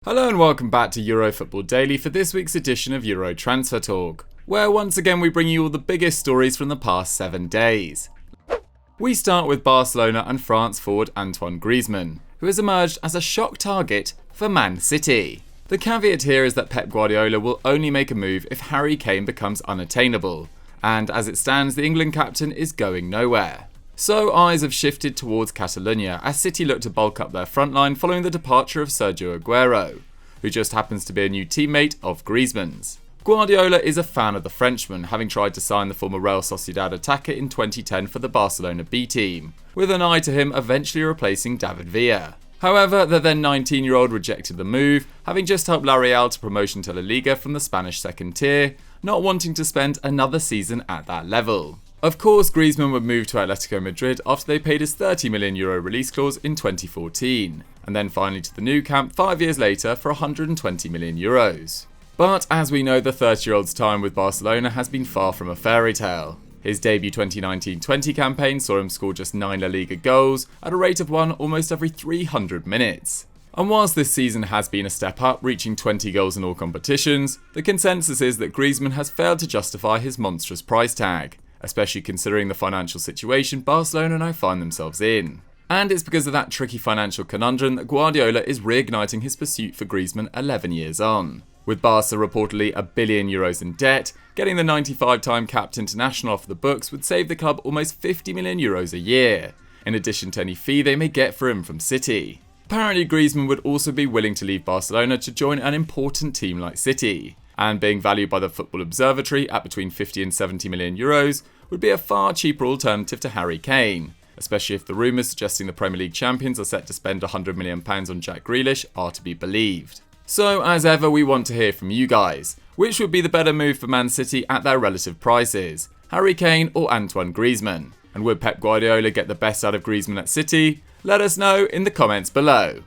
Hello and welcome back to Euro Football Daily for this week's edition of Euro Transfer Talk, where once again we bring you all the biggest stories from the past 7 days. We start with Barcelona and France forward Antoine Griezmann, who has emerged as a shock target for Man City. The caveat here is that Pep Guardiola will only make a move if Harry Kane becomes unattainable, and as it stands the England captain is going nowhere. So eyes have shifted towards Catalonia as City look to bulk up their front line following the departure of Sergio Aguero, who just happens to be a new teammate of Griezmann's. Guardiola is a fan of the Frenchman, having tried to sign the former Real Sociedad attacker in 2010 for the Barcelona B team, with an eye to him eventually replacing David Villa. However, the then 19-year-old rejected the move, having just helped La Real to promotion to La Liga from the Spanish second tier, not wanting to spend another season at that level. Of course, Griezmann would move to Atletico Madrid after they paid his €30 million release clause in 2014, and then finally to the Nou Camp 5 years later for €120 million. But as we know, the 30-year-old's time with Barcelona has been far from a fairy tale. His debut 2019-20 campaign saw him score just 9 La Liga goals at a rate of 1 almost every 300 minutes. And whilst this season has been a step up, reaching 20 goals in all competitions, the consensus is that Griezmann has failed to justify his monstrous price tag, especially considering the financial situation Barcelona now find themselves in. And it's because of that tricky financial conundrum that Guardiola is reigniting his pursuit for Griezmann 11 years on. With Barca reportedly €1 billion in debt, getting the 95-time capped international off the books would save the club almost €50 million a year, in addition to any fee they may get for him from City. Apparently Griezmann would also be willing to leave Barcelona to join an important team like City, and being valued by the Football Observatory at between €50 and €70 million would be a far cheaper alternative to Harry Kane, especially if the rumours suggesting the Premier League champions are set to spend £100 million on Jack Grealish are to be believed. So as ever we want to hear from you guys. Which would be the better move for Man City at their relative prices? Harry Kane or Antoine Griezmann? And would Pep Guardiola get the best out of Griezmann at City? Let us know in the comments below.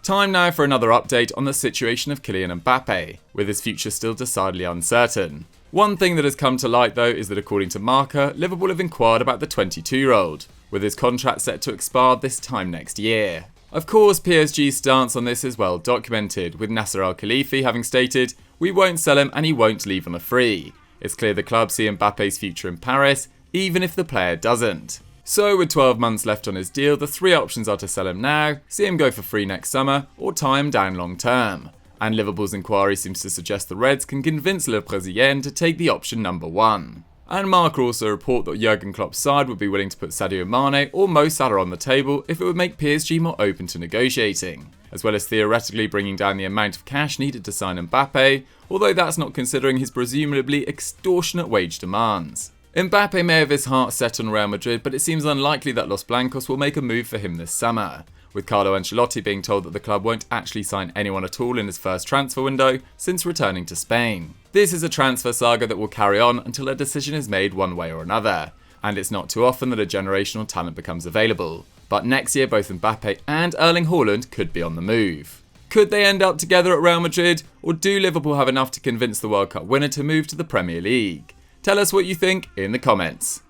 Time now for another update on the situation of Kylian Mbappe, with his future still decidedly uncertain. One thing that has come to light though is that according to Marca, Liverpool have inquired about the 22-year-old, with his contract set to expire this time next year. Of course, PSG's stance on this is well documented, with Nasser Al-Khelaifi having stated, "We won't sell him and he won't leave on a free. It's clear the club see Mbappe's future in Paris, even if the player doesn't." So with 12 months left on his deal, the 3 options are to sell him now, see him go for free next summer, or tie him down long term. And Liverpool's inquiry seems to suggest the Reds can convince Le Brésilien to take the option number 1. And Marca also report that Jurgen Klopp's side would be willing to put Sadio Mane or Mo Salah on the table if it would make PSG more open to negotiating, as well as theoretically bringing down the amount of cash needed to sign Mbappe, although that's not considering his presumably extortionate wage demands. Mbappe may have his heart set on Real Madrid, but it seems unlikely that Los Blancos will make a move for him this summer, with Carlo Ancelotti being told that the club won't actually sign anyone at all in his first transfer window since returning to Spain. This is a transfer saga that will carry on until a decision is made one way or another, and it's not too often that a generational talent becomes available. But next year both Mbappe and Erling Haaland could be on the move. Could they end up together at Real Madrid, or do Liverpool have enough to convince the World Cup winner to move to the Premier League? Tell us what you think in the comments.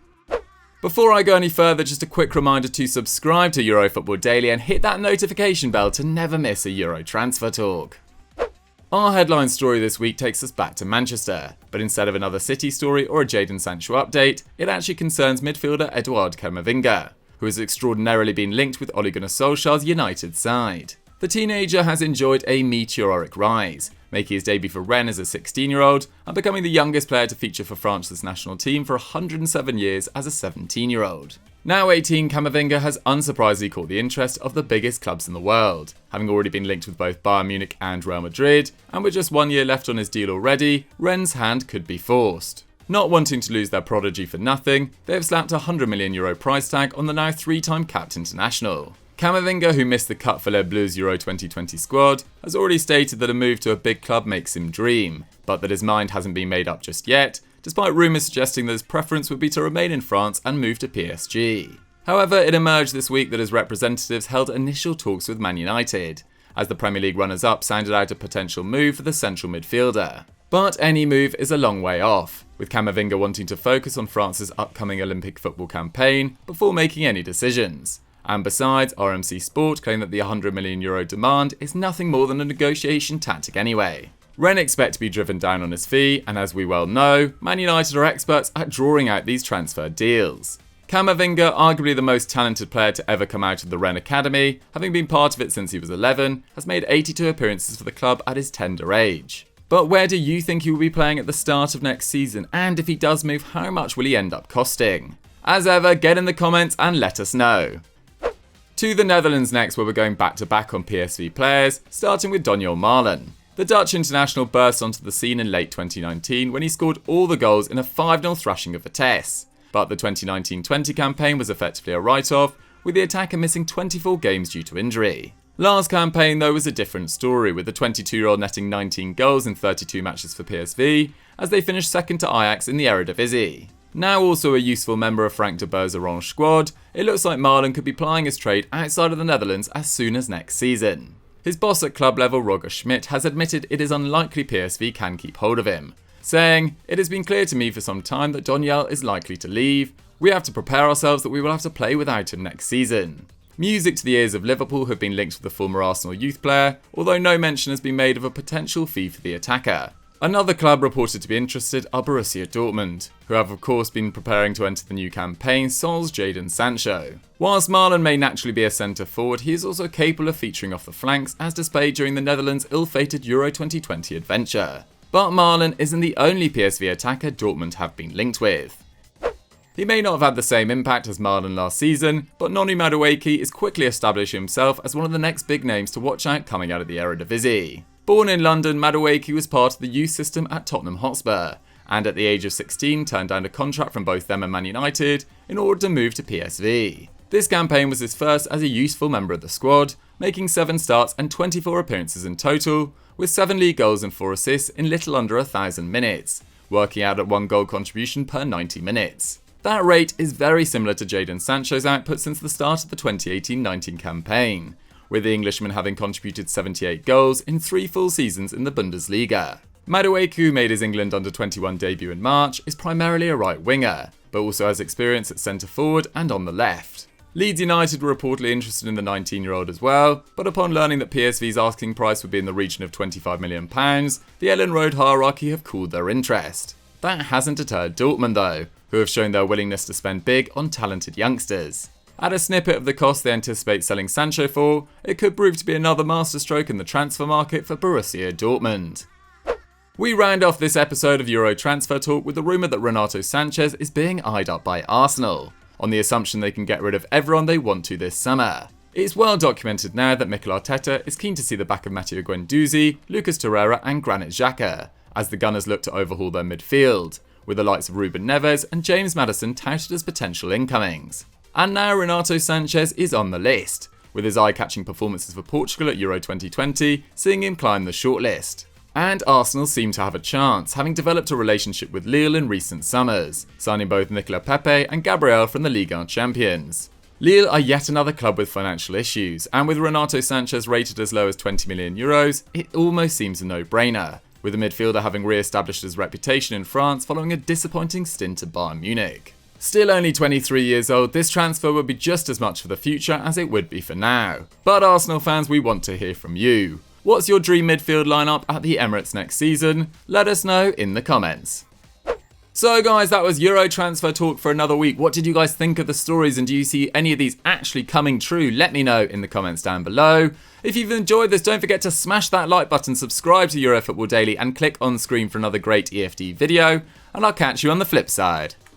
Before I go any further, just a quick reminder to subscribe to Euro Football Daily and hit that notification bell to never miss a Euro Transfer Talk. Our headline story this week takes us back to Manchester, but instead of another City story or a Jadon Sancho update, it actually concerns midfielder Eduardo Camavinga, who has extraordinarily been linked with Ole Gunnar Solskjaer's United side. The teenager has enjoyed a meteoric rise, making his debut for Rennes as a 16-year-old and becoming the youngest player to feature for France's national team for 107 years as a 17-year-old. Now 18, Camavinga has unsurprisingly caught the interest of the biggest clubs in the world, having already been linked with both Bayern Munich and Real Madrid, and with just 1 year left on his deal already, Rennes' hand could be forced. Not wanting to lose their prodigy for nothing, they have slapped a €100 million price tag on the now 3-time capped international. Camavinga, who missed the cut for Les Bleus Euro 2020 squad, has already stated that a move to a big club makes him dream, but that his mind hasn't been made up just yet, despite rumours suggesting that his preference would be to remain in France and move to PSG. However, it emerged this week that his representatives held initial talks with Man United, as the Premier League runners-up sounded out a potential move for the central midfielder. But any move is a long way off, with Camavinga wanting to focus on France's upcoming Olympic football campaign before making any decisions. And besides, RMC Sport claim that the €100 million demand is nothing more than a negotiation tactic anyway. Rennes expect to be driven down on his fee, and as we well know, Man United are experts at drawing out these transfer deals. Camavinga, arguably the most talented player to ever come out of the Rennes Academy, having been part of it since he was 11, has made 82 appearances for the club at his tender age. But where do you think he will be playing at the start of next season, and if he does move, how much will he end up costing? As ever, get in the comments and let us know. To the Netherlands next, where we're going back to back on PSV players, starting with Donyell Malen. The Dutch international burst onto the scene in late 2019 when he scored all the goals in a 5-0 thrashing of Vitesse. But the 2019-20 campaign was effectively a write-off, with the attacker missing 24 games due to injury. Last campaign though was a different story, with the 22-year-old netting 19 goals in 32 matches for PSV, as they finished second to Ajax in the Eredivisie. Now also a useful member of Frank de Boer's Orange squad, it looks like Marlon could be plying his trade outside of the Netherlands as soon as next season. His boss at club level, Roger Schmidt, has admitted it is unlikely PSV can keep hold of him, saying, "It has been clear to me for some time that Donyell is likely to leave. We have to prepare ourselves that we will have to play without him next season." Music to the ears of Liverpool have been linked with the former Arsenal youth player, although no mention has been made of a potential fee for the attacker. Another club reported to be interested are Borussia Dortmund, who have of course been preparing to enter the new campaign Sol's Jadon Sancho. Whilst Marlon may naturally be a centre forward, he is also capable of featuring off the flanks as displayed during the Netherlands' ill-fated Euro 2020 adventure. But Marlon isn't the only PSV attacker Dortmund have been linked with. He may not have had the same impact as Marlon last season, but Nonu Madueke is quickly establishing himself as one of the next big names to watch out coming out of the Eredivisie. Born in London, Madueke was part of the youth system at Tottenham Hotspur, and at the age of 16 turned down a contract from both them and Man United in order to move to PSV. This campaign was his first as a useful member of the squad, making 7 starts and 24 appearances in total, with 7 league goals and 4 assists in little under 1,000 minutes, working out at 1 goal contribution per 90 minutes. That rate is very similar to Jadon Sancho's output since the start of the 2018-19 campaign, with the Englishman having contributed 78 goals in 3 full seasons in the Bundesliga. Madueke, who made his England under-21 debut in March, is primarily a right winger, but also has experience at centre forward and on the left. Leeds United were reportedly interested in the 19-year-old as well, but upon learning that PSV's asking price would be in the region of £25 million, the Ellen Road hierarchy have cooled their interest. That hasn't deterred Dortmund though, who have shown their willingness to spend big on talented youngsters. At a snippet of the cost they anticipate selling Sancho for, it could prove to be another masterstroke in the transfer market for Borussia Dortmund. We round off this episode of Euro Transfer Talk with the rumour that Renato Sanches is being eyed up by Arsenal, on the assumption they can get rid of everyone they want to this summer. It's well documented now that Mikel Arteta is keen to see the back of Matteo Guendouzi, Lucas Torreira and Granit Xhaka, as the Gunners look to overhaul their midfield, with the likes of Ruben Neves and James Maddison touted as potential incomings. And now Renato Sanches is on the list, with his eye-catching performances for Portugal at Euro 2020 seeing him climb the shortlist. And Arsenal seem to have a chance, having developed a relationship with Lille in recent summers, signing both Nicolas Pepe and Gabriel from the Ligue 1 champions. Lille are yet another club with financial issues, and with Renato Sanches rated as low as €20 million, it almost seems a no-brainer, with the midfielder having re-established his reputation in France following a disappointing stint at Bayern Munich. Still only 23 years old, this transfer would be just as much for the future as it would be for now. But Arsenal fans, we want to hear from you. What's your dream midfield lineup at the Emirates next season? Let us know in the comments. So guys, that was Euro Transfer Talk for another week. What did you guys think of the stories, and do you see any of these actually coming true? Let me know in the comments down below. If you've enjoyed this, don't forget to smash that like button, subscribe to Euro Football Daily and click on screen for another great EFD video, and I'll catch you on the flip side.